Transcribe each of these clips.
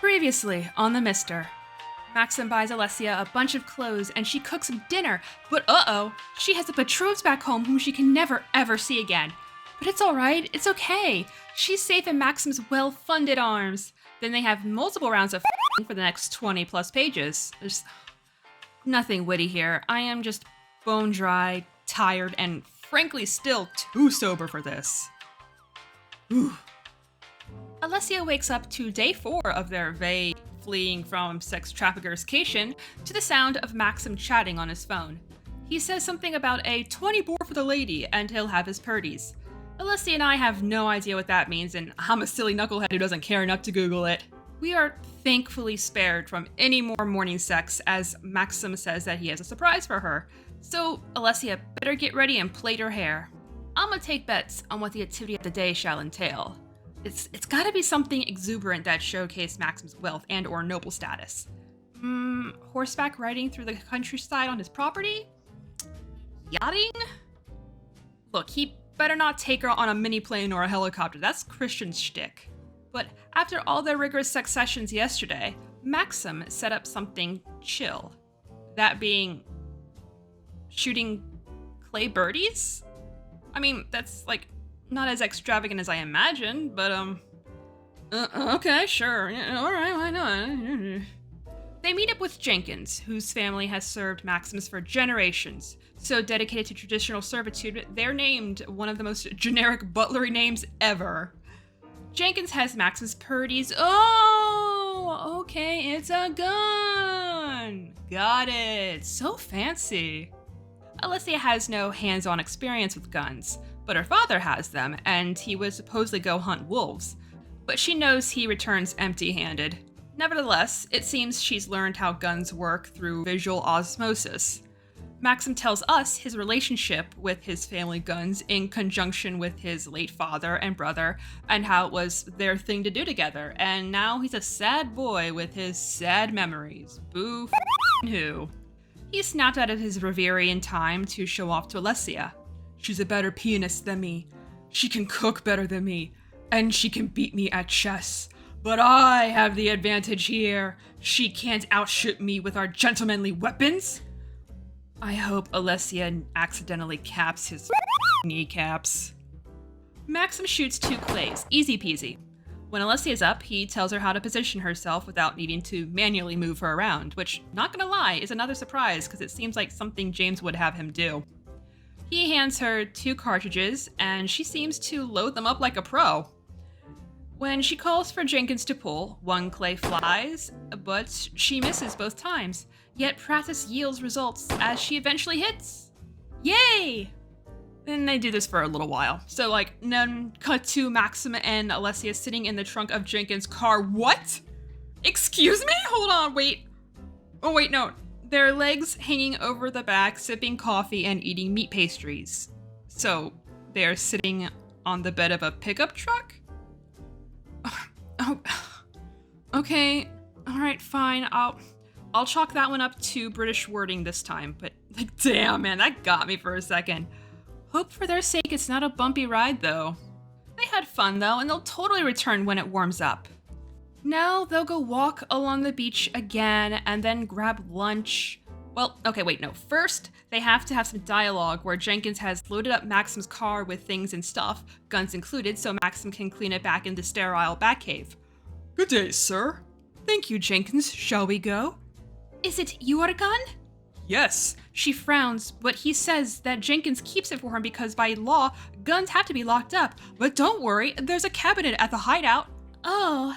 Previously on the Mister. Maxim buys Alessia a bunch of clothes and she cooks some dinner, but she has a betrothed back home whom she can never ever see again. But it's alright, it's okay. She's safe in Maxim's well-funded arms. Then they have multiple rounds of for the next 20 plus pages. There's nothing witty here. I am just bone dry, tired, and frankly still too sober for this. Ooh. Alessia wakes up to day 4 of their fleeing from sex traffickerscation to the sound of Maxim chatting on his phone. He says something about a 20 boar for the lady and he'll have his purties. Alessia and I have no idea what that means, and I'm a silly knucklehead who doesn't care enough to Google it. We are thankfully spared from any more morning sex, as Maxim says that he has a surprise for her. So Alessia better get ready and plait her hair. I'ma take bets on what the activity of the day shall entail. It's gotta be something exuberant that showcased Maxim's wealth and or noble status. Horseback riding through the countryside on his property? Yachting? Look, he better not take her on a mini plane or a helicopter. That's Christian's shtick. But after all their rigorous sex sessions yesterday, Maxim set up something chill. That being shooting clay birdies? I mean, that's like not as extravagant as I imagined, but okay, sure. Yeah, all right, why not? They meet up with Jenkins, whose family has served Maxims for generations. So dedicated to traditional servitude, they're named one of the most generic butlery names ever. Jenkins has Maxim's purties. Oh, okay, it's a gun. Got it. So fancy. Alessia has no hands-on experience with guns, but her father has them, and he would supposedly go hunt wolves. But she knows he returns empty-handed. Nevertheless, it seems she's learned how guns work through visual osmosis. Maxim tells us his relationship with his family guns in conjunction with his late father and brother, and how it was their thing to do together, and now he's a sad boy with his sad memories. Boo who. He snapped out of his reverie in time to show off to Alessia. She's a better pianist than me. She can cook better than me, and she can beat me at chess. But I have the advantage here. She can't outshoot me with our gentlemanly weapons. I hope Alessia accidentally caps his kneecaps. Maxim shoots 2 clays, easy peasy. When Alessia's up, he tells her how to position herself without needing to manually move her around, which, not gonna lie, is another surprise because it seems like something James would have him do. He hands her 2 cartridges, and she seems to load them up like a pro. When she calls for Jenkins to pull, 1 clay flies, but she misses both times. Yet practice yields results as she eventually hits. Yay! Then they do this for a little while. So then cut to Maxim and Alessia sitting in the trunk of Jenkins' car. What? Excuse me? Hold on, wait. Oh wait, no. Their legs hanging over the back, sipping coffee and eating meat pastries. So they're sitting on the bed of a pickup truck? Oh, okay. All right, fine. I'll chalk that one up to British wording this time, but damn, man, that got me for a second. Hope for their sake it's not a bumpy ride, though. They had fun, though, and they'll totally return when it warms up. Now they'll go walk along the beach again and then grab lunch. Well, okay, wait, no. First, they have to have some dialogue where Jenkins has loaded up Maxim's car with things and stuff, guns included, so Maxim can clean it back in the sterile Batcave. Good day, sir. Thank you, Jenkins. Shall we go? Is it your gun? Yes. She frowns, but he says that Jenkins keeps it for him because by law, guns have to be locked up. But don't worry, there's a cabinet at the hideout. Oh.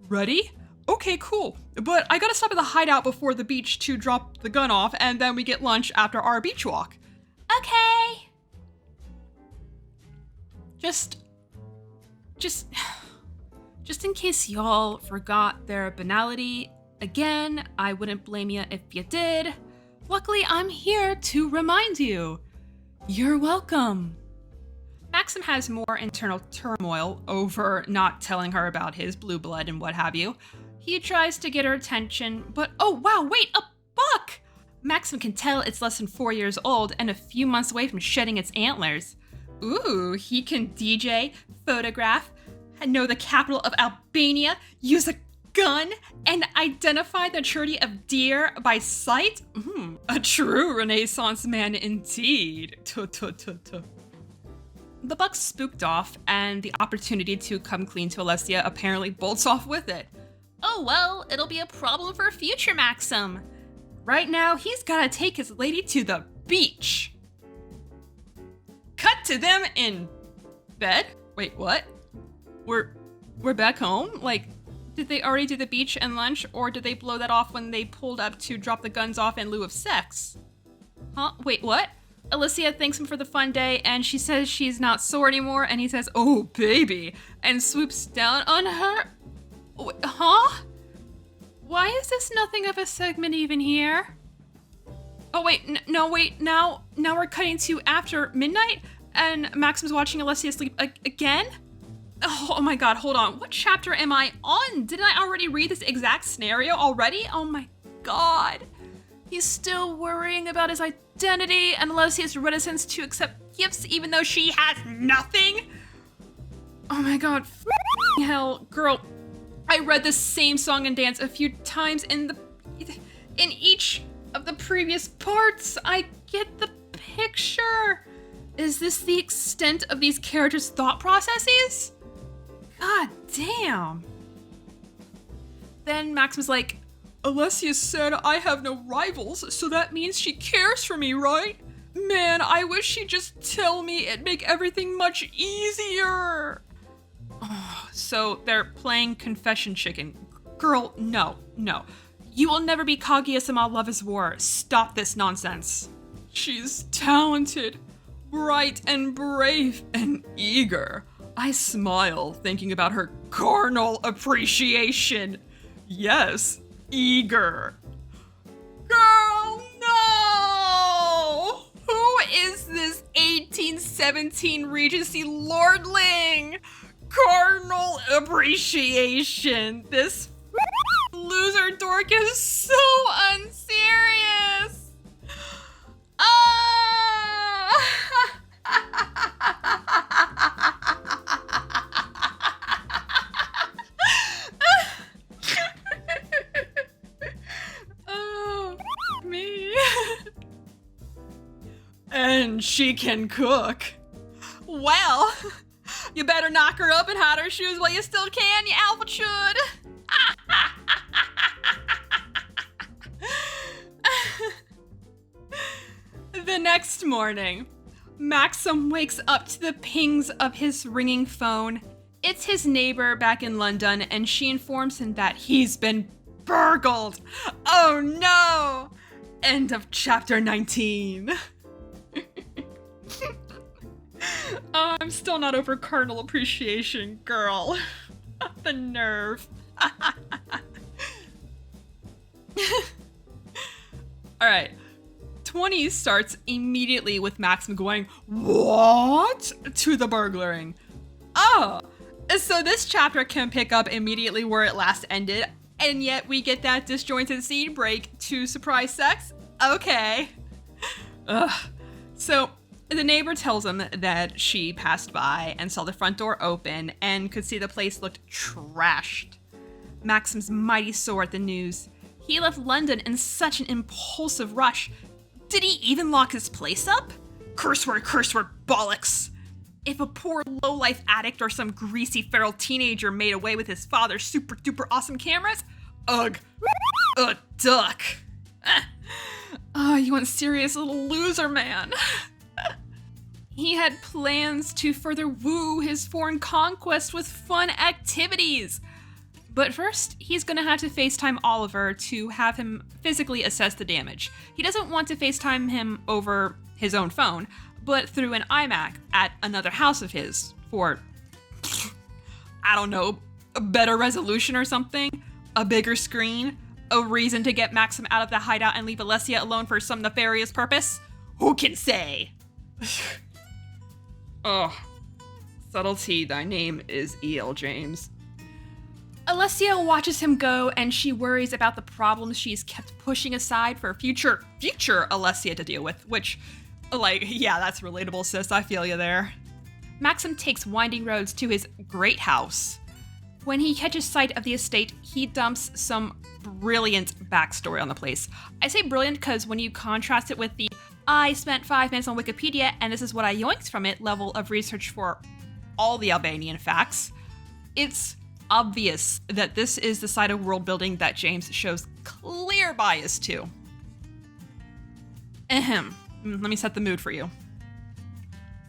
Ready? Okay, cool. But I gotta stop at the hideout before the beach to drop the gun off, and then we get lunch after our beach walk. Okay. Just in case y'all forgot their banality, again, I wouldn't blame you if you did. Luckily, I'm here to remind you. You're welcome. Maxim has more internal turmoil over not telling her about his blue blood and what have you. He tries to get her attention, but oh wow, wait, a buck! Maxim can tell it's less than 4 years old and a few months away from shedding its antlers. Ooh, he can DJ, photograph, know the capital of Albania, use a gun and identify the chuddy of deer by sight? A true Renaissance man indeed. The buck spooked off, and the opportunity to come clean to Alessia apparently bolts off with it. Oh well, it'll be a problem for future Maxim. Right now, he's gotta take his lady to the beach. Cut to them in bed? Wait, what? We're back home? Like, did they already do the beach and lunch, or did they blow that off when they pulled up to drop the guns off in lieu of sex? Huh? Wait, what? Alessia thanks him for the fun day, and she says she's not sore anymore, and he says, oh, baby, and swoops down on her. Wait, huh? Why is this nothing of a segment even here? Oh, wait, no, wait, now we're cutting to after midnight, and Maxim's watching Alessia sleep again? Oh my god, hold on. What chapter am I on? Didn't I already read this exact scenario already? Oh my god. He's still worrying about his identity and Alessia's reticence to accept gifts even though she has nothing? Oh my god, hell, girl. I read the same song and dance a few times in each of the previous parts. I get the picture. Is this the extent of these characters' thought processes? God damn. Then Maxim's like, Alessia said I have no rivals, so that means she cares for me, right? Man, I wish she'd just tell me. It'd make everything much easier. Oh, so they're playing confession chicken. Girl, no. You will never be Kaguya-sama Love is War. Stop this nonsense. She's talented, bright and brave and eager. I smile thinking about her carnal appreciation. Yes, eager. Girl, no! Who is this 1817 Regency lordling? Carnal appreciation. This loser dork is so unserious. Oh, me. And she can cook. Well, you better knock her up and hide her shoes while you still can, you alpha chud. The next morning, Maxim wakes up to the pings of his ringing phone. It's his neighbor back in London, and she informs him that he's been burgled. Oh no! End of chapter 19. Oh, I'm still not over carnal appreciation, girl. The nerve. Alright. 20 starts immediately with Maxim going, what? To the burglaring. Oh, so this chapter can pick up immediately where it last ended, and yet we get that disjointed scene break to surprise sex? Okay. Ugh. So, the neighbor tells him that she passed by and saw the front door open and could see the place looked trashed. Maxim's mighty sore at the news. He left London in such an impulsive rush. Did he even lock his place up? Curse word, bollocks. If a poor low-life addict or some greasy feral teenager made away with his father's super duper awesome cameras, ugh, a duck. Oh, you unserious little loser, man. He had plans to further woo his foreign conquest with fun activities. But first, he's gonna have to FaceTime Oliver to have him physically assess the damage. He doesn't want to FaceTime him over his own phone, but through an iMac at another house of his for, I don't know, a better resolution or something, a bigger screen, a reason to get Maxim out of the hideout and leave Alessia alone for some nefarious purpose? Who can say? Oh, subtlety, thy name is E.L. James. Alessia watches him go, and she worries about the problems she's kept pushing aside for future Alessia to deal with, which, like, yeah, that's relatable, sis. I feel you there. Maxim takes winding roads to his great house. When he catches sight of the estate, he dumps some brilliant backstory on the place. I say brilliant because when you contrast it with the I spent 5 minutes on Wikipedia and this is what I yoinked from it level of research for all the Albanian facts, it's obvious that this is the side of world building that James shows clear bias to. Ahem. Let me set the mood for you.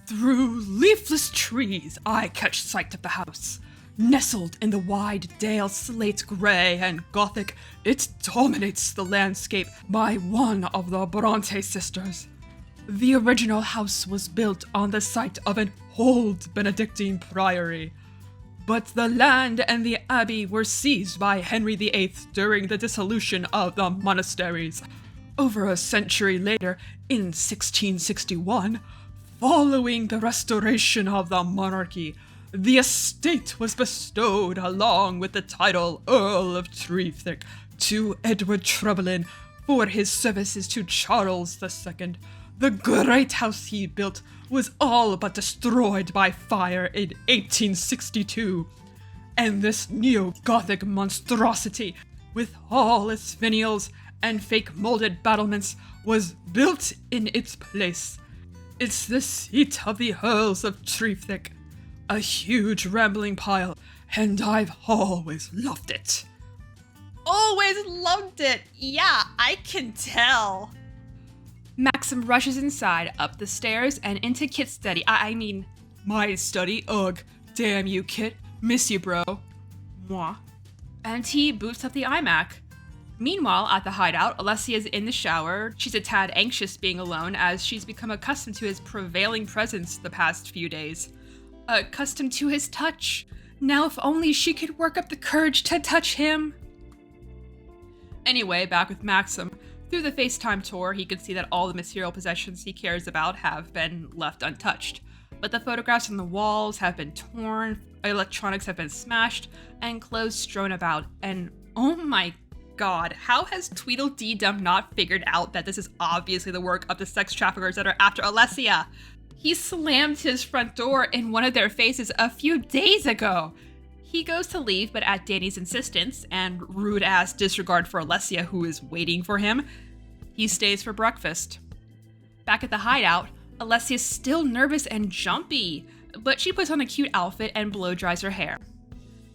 Through leafless trees, I catch sight of the house. Nestled in the wide dale slate gray and Gothic, it dominates the landscape by one of the Bronte sisters. The original house was built on the site of an old Benedictine priory, but the land and the abbey were seized by Henry VIII during the dissolution of the monasteries. Over a century later, in 1661, following the restoration of the monarchy, the estate was bestowed along with the title Earl of Trevelyan to Edward Trevelyan for his services to Charles II. The great house he built was all but destroyed by fire in 1862, and this neo-Gothic monstrosity, with all its finials and fake molded battlements, was built in its place. It's the seat of the Earls of Trevelyan, a huge rambling pile, and I've always loved it. Always loved it! Yeah, I can tell. Maxim rushes inside, up the stairs, and into Kit's study. I mean, my study? Ugh. Damn you, Kit. Miss you, bro. Mwah. And he boots up the iMac. Meanwhile, at the hideout, Alessia's in the shower. She's a tad anxious being alone as she's become accustomed to his prevailing presence the past few days. Accustomed to his touch. Now if only she could work up the courage to touch him. Anyway, back with Maxim. Through the FaceTime tour, he could see that all the material possessions he cares about have been left untouched. But the photographs on the walls have been torn, electronics have been smashed, and clothes strewn about. And oh my god, how has Tweedledee-Dum not figured out that this is obviously the work of the sex traffickers that are after Alessia? He slammed his front door in one of their faces a few days ago. He goes to leave, but at Danny's insistence and rude-ass disregard for Alessia, who is waiting for him, he stays for breakfast. Back at the hideout, Alessia's still nervous and jumpy, but she puts on a cute outfit and blow-dries her hair.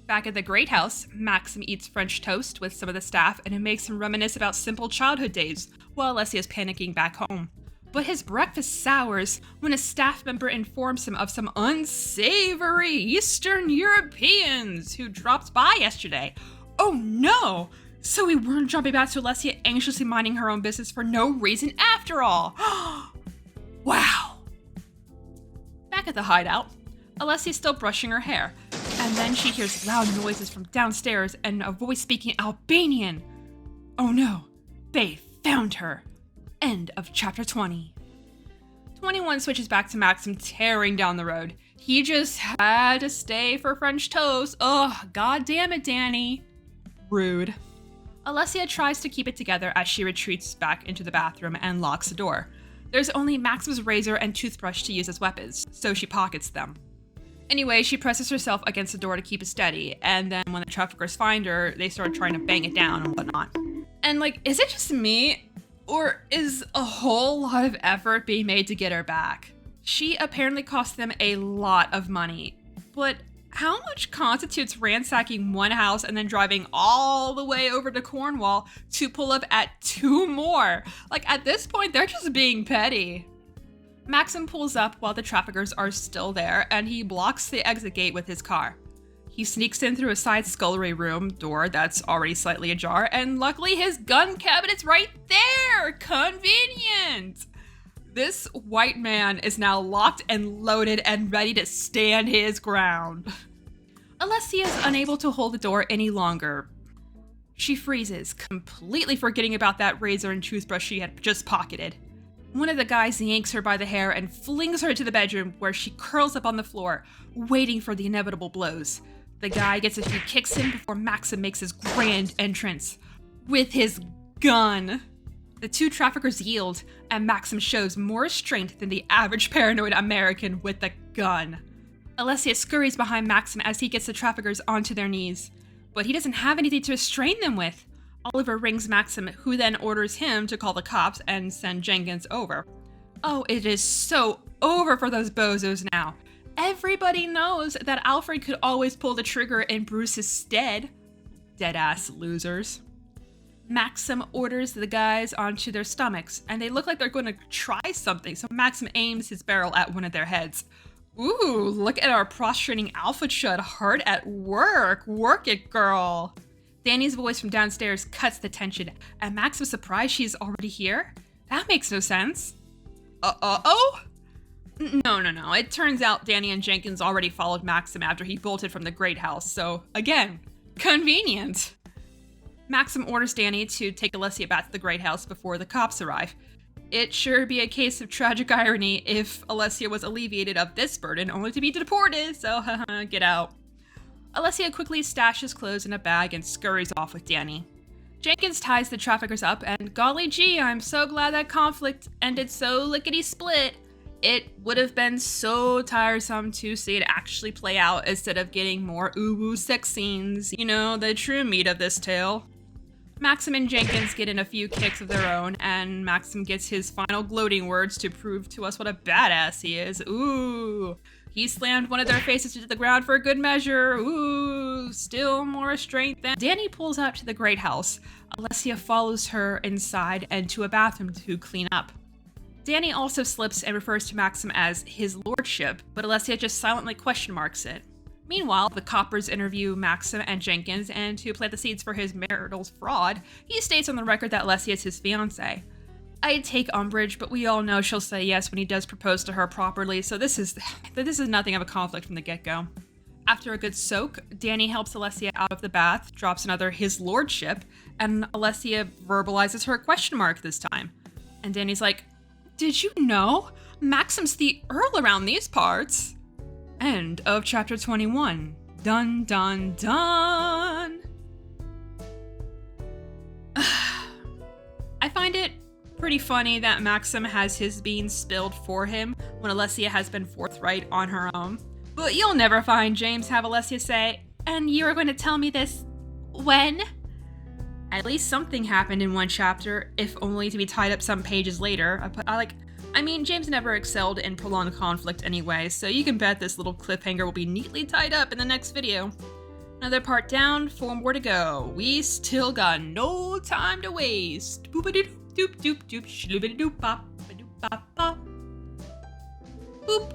Back at the Great House, Maxim eats French toast with some of the staff, and it makes him reminisce about simple childhood days, while Alessia's panicking back home. But his breakfast sours when a staff member informs him of some unsavory Eastern Europeans who dropped by yesterday. Oh no! So we weren't jumping back to Alessia anxiously minding her own business for no reason after all. Wow. Back at the hideout, Alessia's still brushing her hair, and then she hears loud noises from downstairs and a voice speaking Albanian. Oh no, they found her. End of chapter 20. 21 switches back to Maxim tearing down the road. He just had to stay for French toast. Ugh, god damn it, Danny. Rude. Alessia tries to keep it together as she retreats back into the bathroom and locks the door. There's only Maxim's razor and toothbrush to use as weapons, so she pockets them. Anyway, she presses herself against the door to keep it steady, and then when the traffickers find her, they start trying to bang it down and whatnot. And is it just me? Or is a whole lot of effort being made to get her back? She apparently cost them a lot of money, but how much constitutes ransacking one house and then driving all the way over to Cornwall to pull up at 2 more? At this point, they're just being petty. Maxim pulls up while the traffickers are still there, and he blocks the exit gate with his car. He sneaks in through a side scullery room door that's already slightly ajar, and luckily his gun cabinet's right there! Convenient! This white man is now locked and loaded and ready to stand his ground. Alessia is unable to hold the door any longer. She freezes, completely forgetting about that razor and toothbrush she had just pocketed. One of the guys yanks her by the hair and flings her to the bedroom where she curls up on the floor, waiting for the inevitable blows. The guy gets a few kicks in before Maxim makes his grand entrance with his gun. The 2 traffickers yield, and Maxim shows more strength than the average paranoid American with a gun. Alessia scurries behind Maxim as he gets the traffickers onto their knees. But he doesn't have anything to restrain them with. Oliver rings Maxim, who then orders him to call the cops and send Jenkins over. Oh, it is so over for those bozos now. Everybody knows that Alfred could always pull the trigger in Bruce's stead. Dead-ass losers. Maxim orders the guys onto their stomachs, and they look like they're going to try something, so Maxim aims his barrel at one of their heads. Ooh, look at our prostrating alpha chud hard at work. Work it, girl. Danny's voice from downstairs cuts the tension, and Max was surprised she's already here? That makes no sense. Uh-oh? No. It turns out Danny and Jenkins already followed Maxim after he bolted from the Great House, so again, convenient. Maxim orders Danny to take Alessia back to the Great House before the cops arrive. It sure be a case of tragic irony if Alessia was alleviated of this burden only to be deported, so get out. Alessia quickly stashes clothes in a bag and scurries off with Danny. Jenkins ties the traffickers up, and golly gee, I'm so glad that conflict ended so lickety-split. It would have been so tiresome to see it actually play out instead of getting more ooh-woo sex scenes, you know, the true meat of this tale. Maxim and Jenkins get in a few kicks of their own, and Maxim gets his final gloating words to prove to us what a badass he is. Ooh, he slammed one of their faces to the ground for a good measure. Ooh, still more restraint than... Danny pulls out to the Great House. Alessia follows her inside and to a bathroom to clean up. Danny also slips and refers to Maxim as his lordship, but Alessia just silently question marks it. Meanwhile, the coppers interview Maxim and Jenkins, and to plant the seeds for his marital fraud, he states on the record that Alessia is his fiancée. I'd take umbrage, but we all know she'll say yes when he does propose to her properly, so this is nothing of a conflict from the get-go. After a good soak, Danny helps Alessia out of the bath, drops another his lordship, and Alessia verbalizes her question mark this time. And Danny's like, did you know? Maxim's the Earl around these parts. End of chapter 21. Dun dun dun! I find it pretty funny that Maxim has his beans spilled for him when Alessia has been forthright on her own. But you'll never find James have Alessia say, and you are going to tell me this when? At least something happened in one chapter, if only to be tied up some pages later. I mean, James never excelled in prolonged conflict anyway, so you can bet this little cliffhanger will be neatly tied up in the next video. Another part down, 4 more to go. We still got no time to waste. Boop-a-doop-doop-doop-doop, shloop-a-doop-bop-a-doop-bop-bop. Boop.